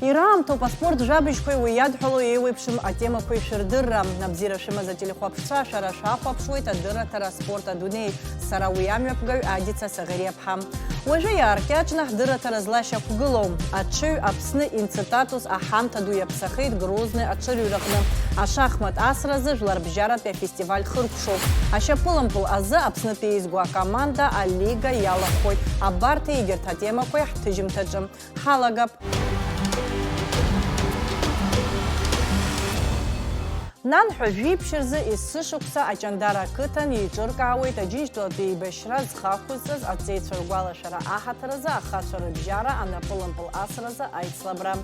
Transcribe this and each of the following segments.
Ирам, паспорт жабишкой уядхоло и выпшим, а тема кой шердырра. Набзира шима за телехопша, шараша хопшует, а дыра тара спорта дуней. Сарауями обгаю, адица сагарепхам. Уже яркячнах дыра тара злаща кугылом. Атши апсны инцитатус, а хамта дуя псахейт грозный атширюрахным. А шахмат асразы жларбжарат пя фестиваль хыркшов. А шапылымпыл азы апсны пейзгуа команда, а лига яла хоть. А барты игер та тема кой хтыжим таджим. Халагап. Нан حجيب شرز السشقسة أجندارا كتن يجرق عوي تجيش دو بيبشرز خاخوزز أتزيد شرقوالا شرا آحترزا أخاشر بجارة أنا بلن بالأسرزا أيت سلبرام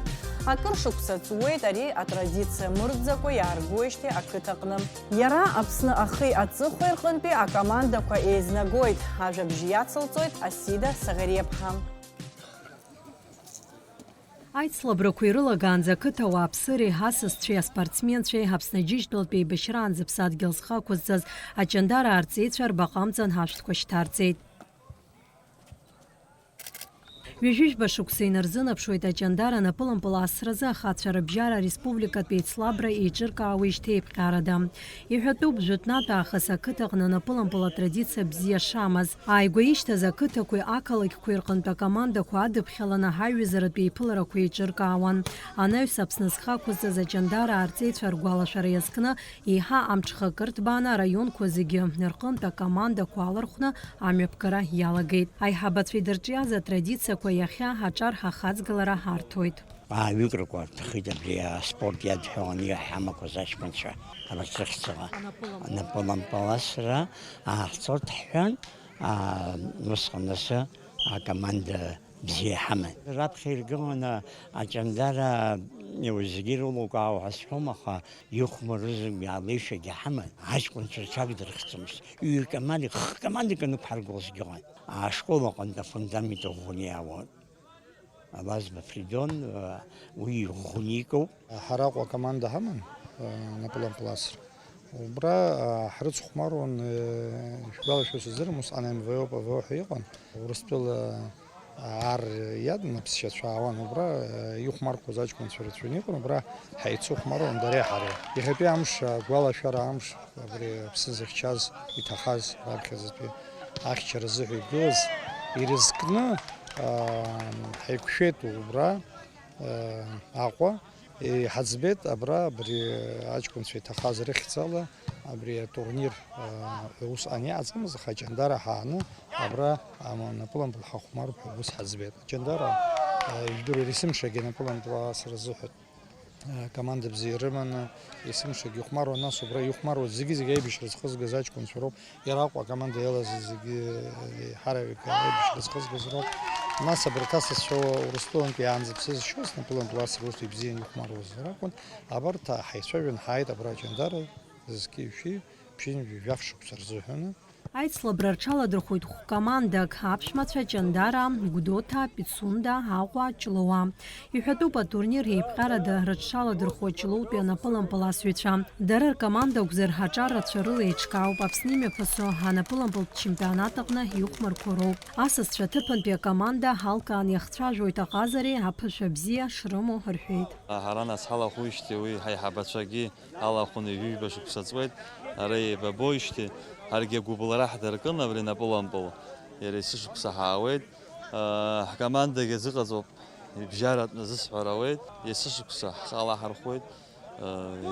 أكر شقسة تويت أري أتراديция مرزاكو يارغوشتي أكتقنم يرا أبسنا أخي أتزخوير خنبي أكاماندا كو إيزنا غويت هاجا بجياتسل تويت أسيدا سغريبخام Аицлабрақәа ирылагаанӡа ақыҭа ауааԥсыреи ҳасасцәеи аспортсменцәеи Аԥсны Аџьынџьтәылатәи еибашьраанӡа ԥсадгьыл зхақәызҵаз аҷандара аарҵеицәа рбаҟамҵан ҳашәҭқәа шьҭарҵеит. Ҩажәижәба шықәса инарзынаԥшуеит аҷандара напылампыл асразы ахацәа рыбжьара ареспубликатә еицлабра еиҿыркаауеижьҭеи еиԥҟьарада. Иҳәатәуп жәытәнатә аахыс ақыҭаҟны напылампыл атрадициа бзиа шамаз. Ааигәа ишьҭаз ақыҭақәеи ақалақьқәеи рҟынтә акомандақәа адыԥхьаланы ҳаҩызаратә еиԥыларақәа еиҿыркаауан. Анаҩс Аԥсны зхақәызҵаз аҷандара аарҵеицәа ргәалашәара иазкны еиҳа амҽхак рҭбааны араионқәа зегьы рҟынтә акомандақәа алархәны амҩаԥгара иалагеит. Аиҳабацәа идырҿиаз атрадициақәа иахьа ҳаҿар ҳахаҵгылара ҳарҭоит. Викроква тхидабрия спорт ядхония хамакозашпанша абасрхцага наполампаласра ахцот хан нусханаса команда бзиахама рабхиргона аҷандара неузгирулугау асхомаха юхмурузм ялиша гахама ашкунча чагдырхцмс команди кану паргозгон а школа конда фундамент огуниаво Абаз Фридон, уи Хунико. Хараква команда Хаман на Пламплас. Убра Хрыц Хмарон, Шбалашус Зермус, Анем Веопа Вохион. Урспел Ар Яд на Псичаван, Убра, Юхмар Козачкон Сверцуникон, Убра Хайцу Хмарон, Дарехаре. И Хапиамш, Гуала Шарамш, Псизахчас, Итахаз, Рабхазпи, Ахчерзы Гуз, и рискна. Хайкушету убра аква и хазбет абра бри ачкун света хазрехцала абри турнир ус ани азам захачандара хана абра на план был хахмар ус хазбет чандара юдур рисм шагена план два сразухат команда бзирман рисм шаг юхмар у нас убра юхмар зиги биш разхоз газачкун сроп яраква команда ела зиги харави биш разхоз газрок Нас обратился, что Рустон пьянзапсыз еще на полном пласе русский бзин юхмароз. Ракон, абарта хайсовен хайд абрачандара зискивши пшин вявшук сарзухана. Аицлабра рҽаладырхәоит командак аԥшәмацәа Ҷандара, Гәдоуҭа, Пицунда, Аҟәа, Ҷлоуа. Иҳәатәуп атурнир еиԥҟьарада рыҽшаладырхәо Ҷлоутәи анапылампыл асҩцәа. Дара ркоманда акәзар ҳаҿар рацәа рыла еиҿкаауп Аԥсны имҩаԥысо анапылампылтә чемпионат аҟны иухәмарқәа роуп. Асасцәа ҭыԥантәи акоманда ҳалкаан иахцәажәоит аҟазареи аԥышәа бзиа шрымоу рҳәеит. Ҳара нас ҳалахәышьҭи уи ҳаиҳабацәагьы алахәын ҩажәижәба шықәса ҵуеит. Ара еибабоижьҭеи ҳаргьы агәыблара ҳдыркын абри напылампыл иара исышықәса ҳаауеит. Ҳкомандагьы зыҟаҵоуп ибжьаратәны зысҳәара ауеит. Есышықәса ҳхалаҳархәоит.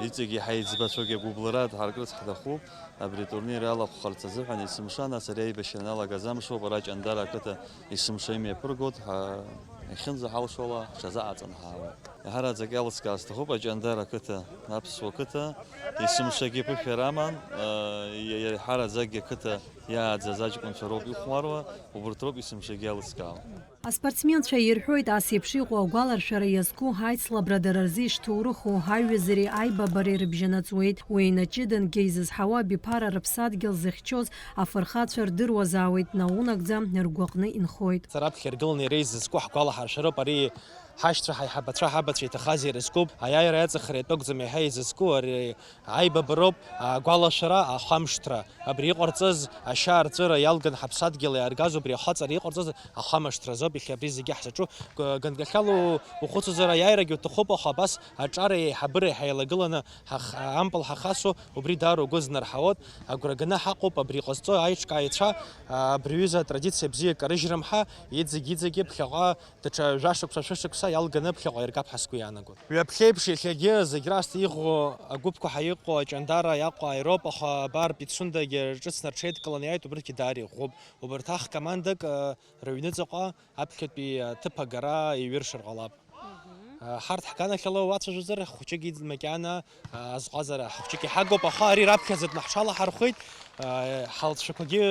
Иҵегьы ҳаиҵбацәагьы агәыблара дҳаркырц ҳҭахуп. Абри турнир алахәхарц азыҳәан есымша нас ари аибашьра иналагаз амшоуп. Ара Ҷандара ақыҭа есымша имҩаԥыргоит. Ихьынӡаҳалшола ҳҽазааҵаны ҳаауеит. Иаҳараӡак иалыскаар сҭахуп Аҷандара ақыҭа аԥсуа қыҭа есымшагьы ԥышәара аман. Иаҳараӡакгьы ақыҭа иааӡаз аҷкәынцәа роуп ихәмаруа, убарҭ роуп есымшагьы иалыскаауа. Аспортсменцәа ирҳәоит ас еиԥш иҟоу агәаларшәара иазку аицлабра дара рзы ишҭоурыху аҩызареи аибабареи рыбжьанаҵуеит. Уи инаҷыдангьы изызҳауа биԥара рыԥсадгьыл зыхьчоз афырхацәа рдыруазаауеит наунагӡа ргәаҟны инхоит. Сара ԥхьа иргыланы иара изызку ҳгәалаҳаршәароуп ари ҳашьцәа ҳаиҳабацәа ҳабацәа иҭахаз ирызкуп, аиааира иаҵахара иатәыгӡам еиҳа изызку ари аибабароуп, агәалашәара, ахамшҭра. Абри иҟарҵаз ашьаарҵәыра иалган ҳаԥсадгьыл иааргаз убри ахаҵара иҟарҵаз ахамышҭразоуп иахьа абри зегьы ҳзаҿу. Ганкахьала ухәыцызар аиааирагьы уҭахуп, аха абас аҿара еиҳабыра ҳаилагыланы ампыл ҳахасу убри даара угәы знарҳауоит. Агәра ганы ҳаҟоуп абри иҟазҵо аиҿкааицәа абри аҩыза атрадициа бзиак арыжьрымҳа иҵегь-иҵегьы ԥхьаҟа даҽа жәашықәса шәышықәса иалганы ԥхьаҟа иргап ҳәа сгәы иаанагоит. Ҩаԥхьеиԥш иахьагьы зегь расҭа иӷәӷәо агәыԥқәа ҳаиҟоу аҷандара иаҟоу аероп, аха абар Пицундагьы ҿыцны рҽеидкыланы иааит, убригьы даара иӷәӷәоуп. Убарҭ командак рыҩныҵаҟа аԥхьатәи аҭыԥ агара иҩыршар ҟалап. ҳарҭ ҳганахьала уацәажәозар хәыҷык макьана азҟазара хәыҷык иҳагоуп, аха ари раԥхьаӡа днаҳҽалаҳархәит, ҳалҵшақәагьы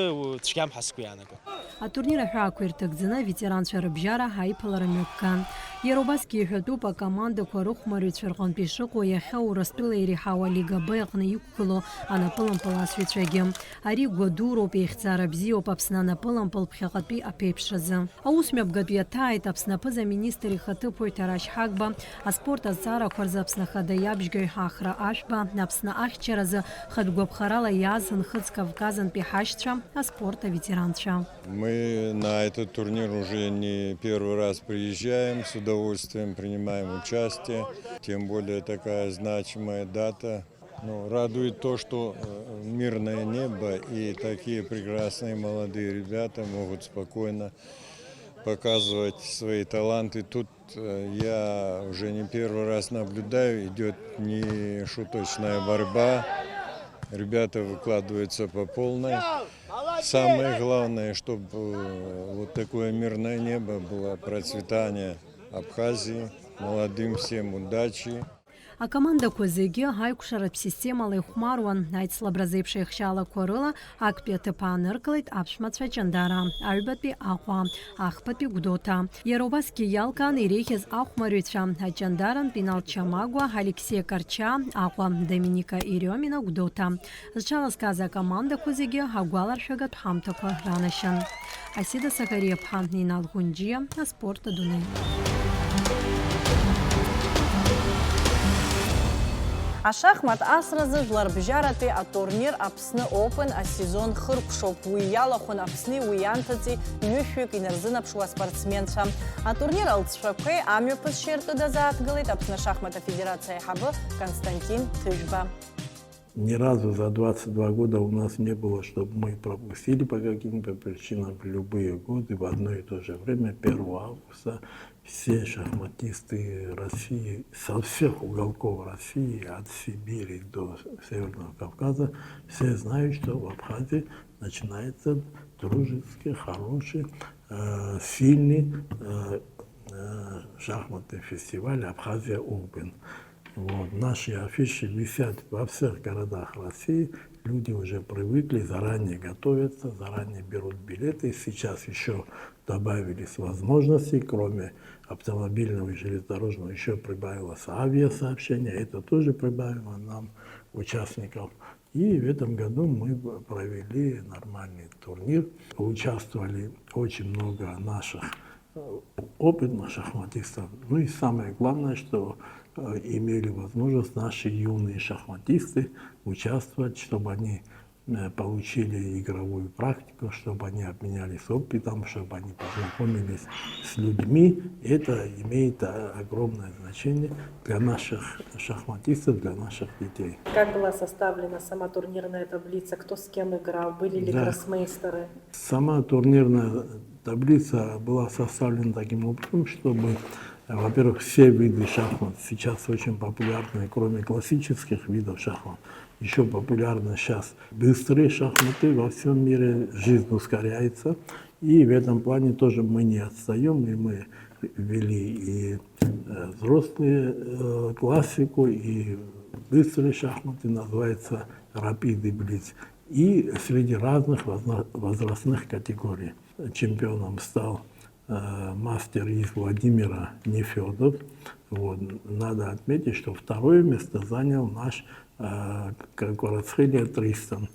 цәгьам ҳәа сгәы иаанагоит. Атурнир аҳәаақәа ирҭакӡаны аветеранцәа рыбжьара ҳаиԥылара мҩаԥган. Иара убасгьы иҳәатәуп акомандақәа рыхәмарыҩцәа рҟынтә ишыҟоу иахьа Урыстәыла иреиҳауа Лига Б аҟны иқәгылоу анапылампыл асҩцәагьы. Ари гәадуроуп, еихьӡара бзиоуп Аԥсны анапылампыл ԥхьаҟатәи аԥеиԥшразы. Аусмҩаԥгатәи аҭааит Аԥсны аԥыза-министр ихаҭыԥуаҩ Тарашь Ҳагба, аспорт азҵаарақәа рзы Аԥсны Ахада иабжьгаҩ Ахра Ашәба, Аԥсны ахьчаразы хатә гәаԥхарала иааз Нхыҵ Кавказынтәи ҳашьцәа, аспорт аветеранцәа. Мы на этот турнир уже не первый раз приезжаем, с удовольствием принимаем участие, тем более такая значимая дата. Но радует то, что мирное небо и такие прекрасные молодые ребята могут спокойно показывать свои таланты. Тут я уже не первый раз наблюдаю, идет нешуточная борьба, ребята выкладываются по полной. Самое главное, чтобы вот такое мирное небо было, процветание Абхазии, молодым всем удачи. Акомандақәа зегьы ҳаиқәшаратә системала ихәмаруан. Аицлабра зеиԥш еихшьаалақәа рыла актәи аҭыԥ ааныркылеит аԥшәмацәа Ҷандара, аҩбатәи Аҟәа, ахԥатәи Гәдоуҭа. Иара убасгьы иалкаан иреиӷьыз ахәмарыҩцәа Аҷандарантә Пиналт Чамагәа, Алексеи Карча, Аҟәа, Доминика Ириомина, Гәдоуҭа. Зҽалазкааз акомандақәа зегьы агәаларшәагатә ҳамҭақәа ранашьан. Асида Сакариаԥҳа, Нинал Ӷәынџьиа, аспорт адунеи. Ашахмат асразы жәларбжьаратәи атурнир Аԥсны Open асезон хыркәшоуп. Уи иалахәын Аԥсни уи ианҭыҵи ҩышәҩык инарзынаԥшуа аспортсменцәа. Атурнир алҵшәақәеи амҩаԥысшьа иртәы дазааҭгылеит Аԥсны Шахмат Афедерациа аиҳабы Константин Ҭыжәба. Ни разу за 22 года у нас не было, чтобы мы пропустили по каким-то причинам в любые годы в одно и то же время, 1 августа, все шахматисты России, со всех уголков России, от Сибири до Северного Кавказа, все знают, что в Абхазии начинается дружеский, хороший, сильный шахматный фестиваль Абхазия Open. Вот, наши афиши висят во всех городах России, люди уже привыкли, заранее готовятся, заранее берут билеты. Сейчас еще добавились возможности, кроме автомобильного и железнодорожного, еще прибавилось авиасообщение, это тоже прибавило нам участников. И в этом году мы провели нормальный турнир, участвовали очень много наших опытных шахматистов. Ну и самое главное, что имели возможность наши юные шахматисты участвовать, чтобы они получили игровую практику, чтобы они обменялись опытом, чтобы они познакомились с людьми. Это имеет огромное значение для наших шахматистов, для наших детей. Как была составлена сама турнирная таблица? Кто с кем играл? Были ли гроссмейстеры? Сама турнирная таблица была составлена таким образом, чтобы, во-первых, все виды шахмат сейчас очень популярны, кроме классических видов шахмат. Еще популярны сейчас быстрые шахматы во всем мире, жизнь ускоряется. И в этом плане тоже мы не отстаем, и мы ввели и взрослые классику, и быстрые шахматы, называется Rapid и Blitz. И среди разных возрастных категорий. Чемпионом стал мастер из Владимира Нефедов. Вот. Надо отметить, что второе место занял наш Кварацхелия Тристан.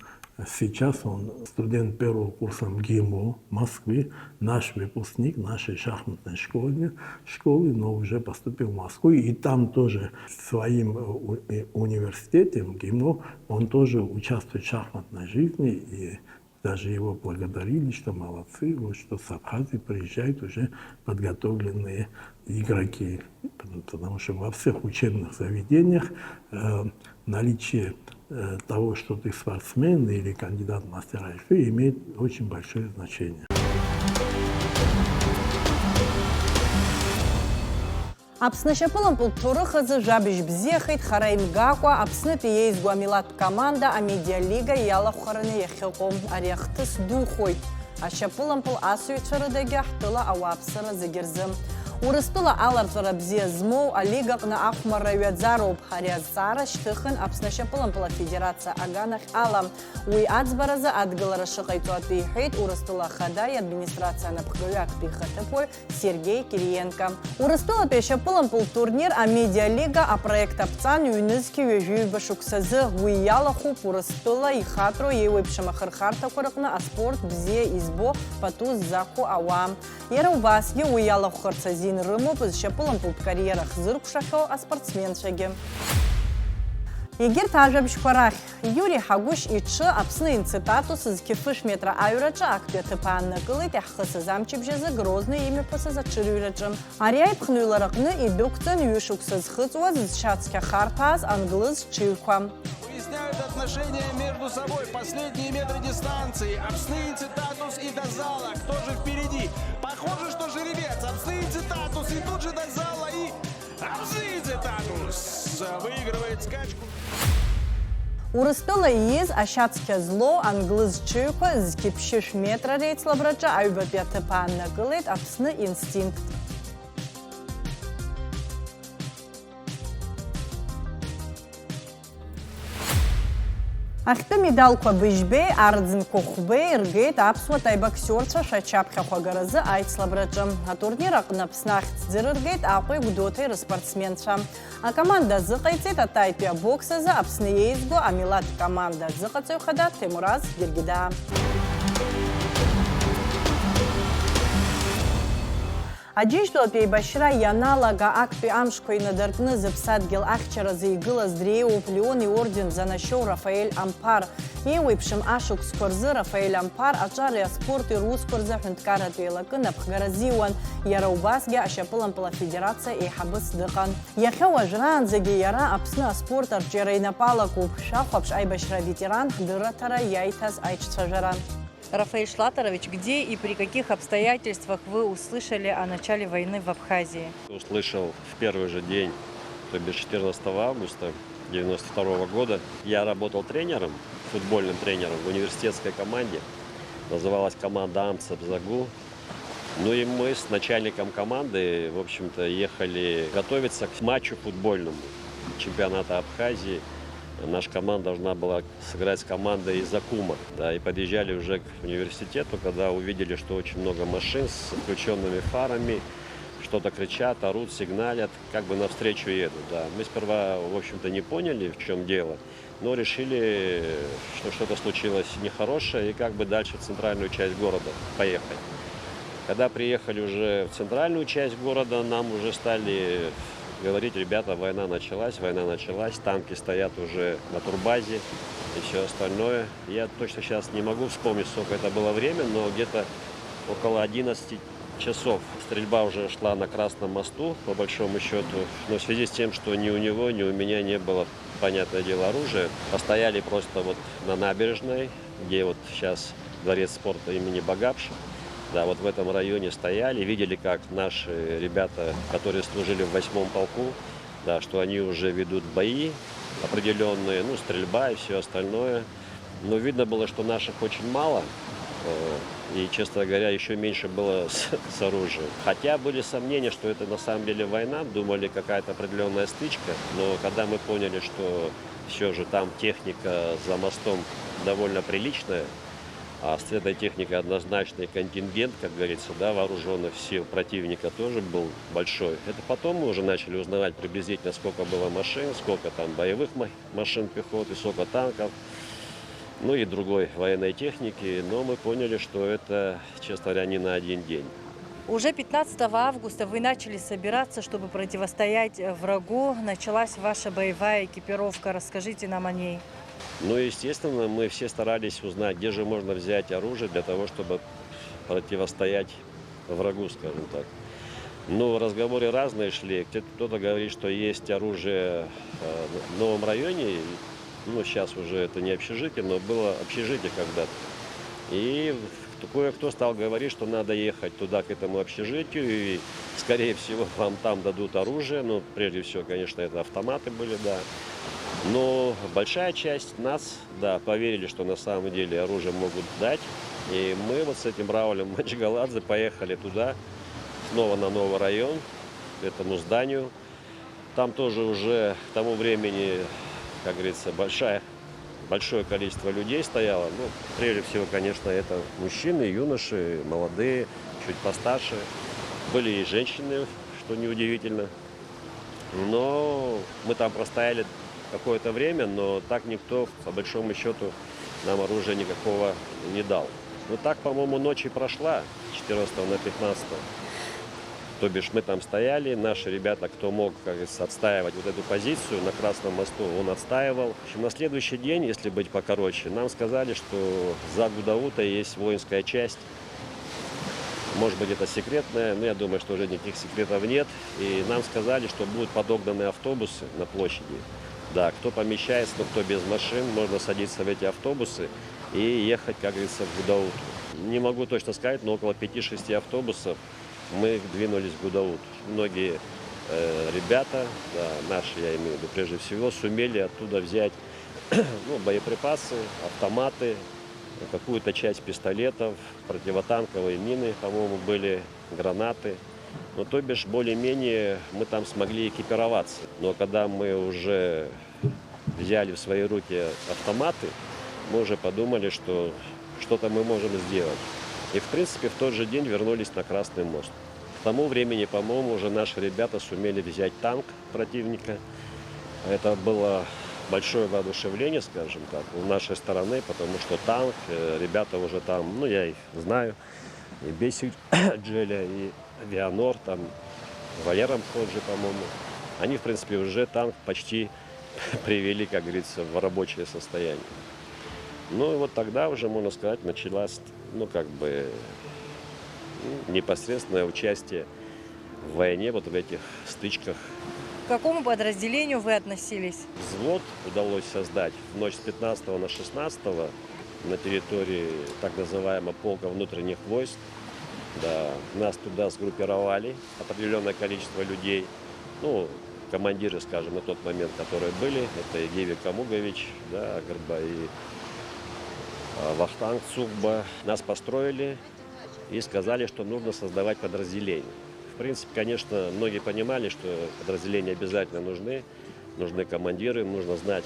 Сейчас он студент первого курса МГИМО в Москве, наш выпускник нашей шахматной школы, но уже поступил в Москву. И там тоже в своем университете МГИМО он тоже участвует в шахматной жизни. И даже его благодарили, что молодцы, вот, что с Абхазии приезжают уже подготовленные игроки. Потому что во всех учебных заведениях наличие того, что ты спортсмен или кандидат в мастера игры, имеет очень большое значение. Аԥсны шьапылампыл ҭоурыхазы жабыжь бзиахеит хара имгакәа Аԥснытә иеизго амилаҭтә команда амедиалига иалахәхараны иахьыҟоу. Ари ахҭыс духоит. Ашьапылампыл асыҩцәа рыдагьы ҳтәыла ауааԥсыра зегьы рзы. Урыстәыла аларҵәара бзиа змоу алигаҟны ахәмарра ҩаӡароуп. Ари азҵаара шьҭыхын Аԥсны ашьапылампыл афедерациа аганахь ала. Уи аӡбаразы адгылара шыҟаиҵо атәы иҳәеит Урыстәыла ахада иадминистрациа анапхгаҩы актәи ихаҭыԥуаҩ Сергей Кириенко. Урыстәылатәи ашьапылампыл турнир амедиалига апроект аԥҵан ҩнызқьи ҩажәиҩба шықәсазы. Уи иалахәуп Урыстәыла ихаҭәроу еиуеиԥшым ахырхарҭақәа рҟны аспорт бзиа избо пату ззақәу ауаа. Иара убасгьы уи иалахәхарц азин рымоуп зшьапылампылтә кариерах зыркәшахьоу аспортсменцәагьы. Егьырҭ ажәабжьқәа рахь Иури Ҳагәышь иҽы Аԥсны инцитатус зқьыфышә метра аҩраҿы актәи аҭыԥ ааннакылеит иаҳхысыз амчыбжьазы Грозны имҩаԥысыз аҽырҩраҿы. Ари аиԥхныҩлара аҟны идәықәҵан ҩышықәса зхыҵуаз зшьацқьа-харҭәааз англыз ҽыҩқәа. Выясняют отношения между собой. Последние метры дистанции. Аԥсны инцитатус и до зала. Кто же впереди? Похоже, что жеребец. Аԥсны инцитатус и тут же до зала. И Аԥсны инцитатус выигрывает скачку. Урыстәыла ииз ашьацқьа злоу англыз ҽыҩқәа зқьыԥшьышә метра реицлабраҿы аҩбатәи аҭыԥ ааннакылеит Аԥсны инстинкт. Ахьтәы медалқәа Быжьбеи, Арӡынқәа Хәбеи ргеит аԥсуа аибоксиорцәа шәачаԥхьақәа-гаразы аицлабраҿы. Атурнир аҟны Аԥсны ахьӡ рыргеит Аҟәеи Гәдоуҭеи рыспортсменцәа. Акоманда азыҟаиҵеит атаитәи абокс азы Аԥсны иеизго амилаҭтә команда азыҟаҵаҩ хада Ҭемураз Гергида. Аџьынџьтәылатәи еибашьра ианалага актәи амшқәа инадыркны зыԥсадгьыл ахьчаразы игылаз дреиуоуп Леон иорден занашьоу Рафаель Амԥар. Еиуеиԥшым ашықәсқәа рзы Рафаель Амԥар аҿари аспорти русқәа рзы ҳәынҭқарратәы еилакы напхгара азиуан. Иара убасгьы ашьапылампыл афедерациа еиҳабыс дыҟан. Иахьа уажәраанӡагьы иара Аԥсны аспорт арҿиара инапалакуп. Шәахәаԥш аибашьра ветеран ҳдырраҭара иаиҭаз аиҿцәажәара. Рафаэль Шлатерович, где и при каких обстоятельствах вы услышали о начале войны в Абхазии? Услышал в первый же день, то бишь 14 августа 1992 года. Я работал тренером, футбольным тренером в университетской команде. Называлась команда Амцебзагу. Ну и мы с начальником команды, в общем-то, ехали готовиться к матчу футбольному чемпионата Абхазии. Наша команда должна была сыграть с командой из Акума. Да, и подъезжали уже к университету, когда увидели, что очень много машин с включенными фарами, что-то кричат, орут, сигналят, как бы навстречу едут. Да. Мы сперва, в общем-то, не поняли, в чем дело, но решили, что что-то случилось нехорошее, и как бы дальше в центральную часть города поехать. Когда приехали уже в центральную часть города, нам уже стали говорить: ребята, война началась, танки стоят уже на турбазе и все остальное. Я точно сейчас не могу вспомнить, сколько это было время, но где-то около 11 часов стрельба уже шла на Красном мосту, по большому счету. Но в связи с тем, что ни у него, ни у меня не было, понятное дело, оружия, постояли просто вот на набережной, где вот сейчас дворец спорта имени Багапши. Да, вот в этом районе стояли, видели, как наши ребята, которые служили в 8-м полку, да, что они уже ведут бои определенные, ну, стрельба и все остальное. Но видно было, что наших очень мало, и, честно говоря, еще меньше было с оружием. Хотя были сомнения, что это на самом деле война, думали, какая-то определенная стычка, но когда мы поняли, что все же там техника за мостом довольно приличная, а с этой техникой однозначный контингент, как говорится, да, вооруженных сил противника тоже был большой. Это потом мы уже начали узнавать приблизительно, сколько было машин, сколько там боевых машин пехоты, сколько танков. ну и другой военной техники, но мы поняли, что это, честно говоря, не на один день. Уже 15 августа вы начали собираться, чтобы противостоять врагу. Началась ваша боевая экипировка. Расскажите нам о ней. Ну, естественно, мы все старались узнать, где же можно взять оружие для того, чтобы противостоять врагу, скажем так. Ну, разговоры разные шли. Кто-то говорит, что есть оружие в новом районе. Ну, сейчас уже это не общежитие, но было общежитие когда-то. И кое-кто стал говорить, что надо ехать туда, к этому общежитию, и, скорее всего, вам там дадут оружие. Ну, прежде всего, конечно, это автоматы были, да. Но большая часть нас, да, поверили, что на самом деле оружие могут дать. И мы вот с этим Раулем Маджигаладзе поехали туда, снова на новый район, к этому зданию. Там тоже уже к тому времени, как говорится, большое количество людей стояло. Ну, прежде всего, конечно, это мужчины, юноши, молодые, чуть постарше. Были и женщины, что неудивительно. Но мы там простояли какое-то время, но так никто, по большому счету, нам оружия никакого не дал. Ну так, по-моему, ночь и прошла, 14 на 15. То бишь мы там стояли, наши ребята, кто мог, как говорится, отстаивать вот эту позицию на Красном мосту, он отстаивал. В общем, на следующий день, если быть покороче, нам сказали, что за Гудаутой есть воинская часть. Может быть, это секретная, но я думаю, что уже никаких секретов нет. И нам сказали, что будут подогнаны автобусы на площади. Да, кто помещается, но кто без машин, можно садиться в эти автобусы и ехать, как говорится, в Гудауту. Не могу точно сказать, но около 5-6 автобусов мы двинулись в Гудаут. Многие ребята, да, наши, я имею в виду, прежде всего, сумели оттуда взять боеприпасы, автоматы, какую-то часть пистолетов, противотанковые мины, по-моему, были, гранаты. Ну, то бишь, более-менее мы там смогли экипироваться. Но когда мы уже взяли в свои руки автоматы, мы уже подумали, что что-то мы можем сделать. И, в принципе, в тот же день вернулись на Красный мост. К тому времени, по-моему, уже наши ребята сумели взять танк противника. Это было большое воодушевление, скажем так, у нашей стороны, потому что танк, ребята уже там, ну, я их знаю, и Бесик Джеля, и Вианор, там, Валером Ходжи, по-моему. Они, в принципе, уже танк почти привели, как говорится, в рабочее состояние. Ну, и вот тогда уже, можно сказать, началась, непосредственное участие в войне, вот в этих стычках. К какому подразделению вы относились? Взвод удалось создать в ночь с 15 на 16 на территории так называемого полка внутренних войск. Да, нас туда сгруппировали определенное количество людей. Ну, командиры, скажем, на тот момент, которые были, это и Геви Камугович, да, Агарба, и Вахтанг Цукба. Нас построили и сказали, что нужно создавать подразделения. В принципе, конечно, многие понимали, что подразделения обязательно нужны командиры, нужно знать,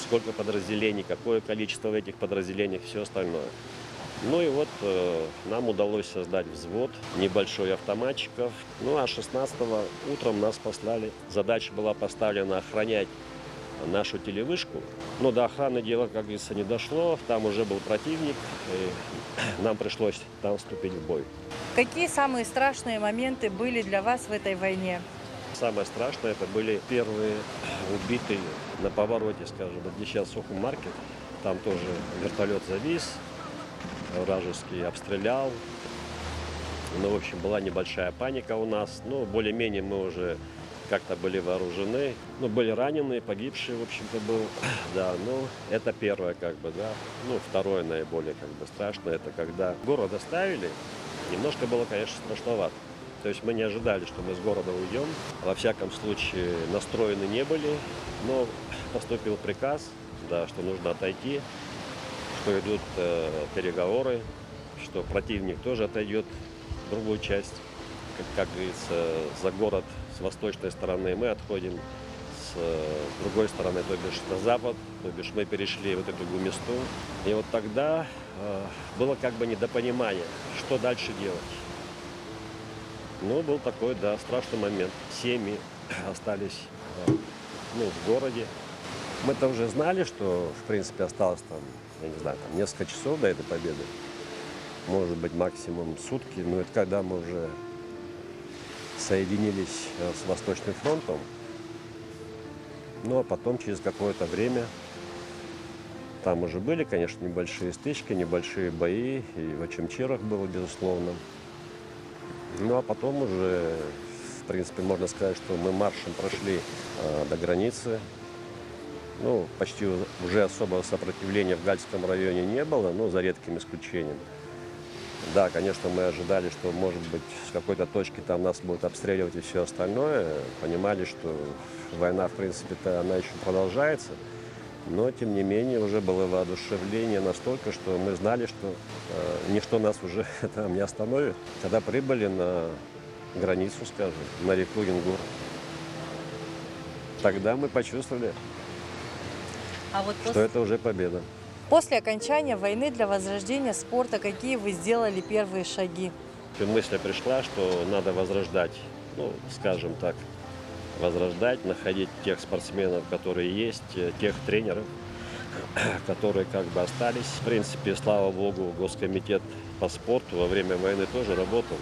сколько подразделений, какое количество в этих подразделениях, все остальное. Ну и вот нам удалось создать взвод небольшой автоматчиков. Ну а 16-го утром нас послали. Задача была поставлена охранять нашу телевышку. Но до охраны дело, как говорится, не дошло. Там уже был противник, и нам пришлось там вступить в бой. Какие самые страшные моменты были для вас в этой войне? Самое страшное, это были первые убитые на повороте, скажем, где сейчас Сухум-маркет. Там тоже вертолет завис, вражеский обстрелял. Ну, в общем, была небольшая паника у нас. Ну, более-менее мы уже как-то были вооружены. Ну, были раненые, погибшие, в общем-то, был. Да, ну, это первое, как бы, да. Ну, второе, наиболее, как бы, страшное, это когда город оставили. Немножко было, конечно, страшновато. То есть мы не ожидали, что мы с города уйдем. Во всяком случае, настроены не были. Но поступил приказ, да, что нужно отойти, что идут переговоры, что противник тоже отойдет в другую часть, как говорится, за город с восточной стороны. Мы отходим с другой стороны, то бишь на запад, то бишь мы перешли вот эту Гумисту. И вот тогда было как бы недопонимание, что дальше делать. Ну, был такой, да, страшный момент. Семьи остались в городе. Мы-то уже знали, что, в принципе, осталось там, я не знаю, там несколько часов до этой победы. Может быть, максимум сутки. Но это когда мы уже соединились с Восточным фронтом. Ну, а потом, через какое-то время, там уже были, конечно, небольшие стычки, небольшие бои. И в Очимчирах было, безусловно. Ну, а потом уже, в принципе, можно сказать, что мы маршем прошли до границы. Ну, почти уже особого сопротивления в Гальском районе не было, но за редким исключением. Да, конечно, мы ожидали, что, может быть, с какой-то точки там нас будут обстреливать и все остальное. Понимали, что война, в принципе-то, она еще продолжается. Но, тем не менее, уже было воодушевление настолько, что мы знали, что ничто нас уже там не остановит. Когда прибыли на границу, скажем, на реку Ингур, тогда мы почувствовали, что это уже победа. После окончания войны для возрождения спорта какие вы сделали первые шаги? Мысль пришла, что надо возрождать, ну, скажем так, возрождать, находить тех спортсменов, которые есть, тех тренеров, которые как бы остались. В принципе, слава богу, Госкомитет по спорту во время войны тоже работал.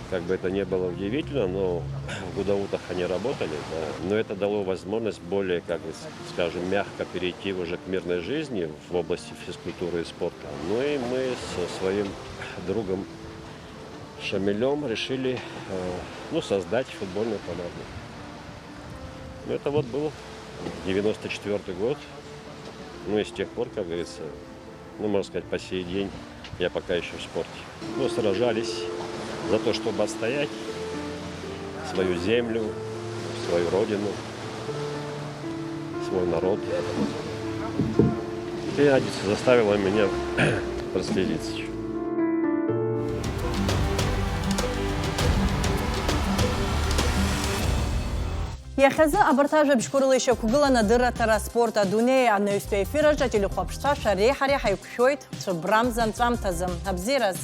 Как бы это не было удивительно, но в Гудаутах они работали. Да. Но это дало возможность более, как бы, скажем, мягко перейти уже к мирной жизни в области физкультуры и спорта. Ну и мы со своим другом Шамилем решили создать футбольную команду. Ну, это вот был 94-й год. Ну и с тех пор, как говорится, можно сказать, по сей день я пока еще в спорте. Сражались за то, чтобы отстоять свою землю, свою родину, свой народ. И заставила меня проследиться. Иахьазы абыртажа бшкурылы еще кугылана дырратара спорта дуней анна юспей фиража телехопшта шаре харе хайкшойт шабрамзан цамтазым абзираз.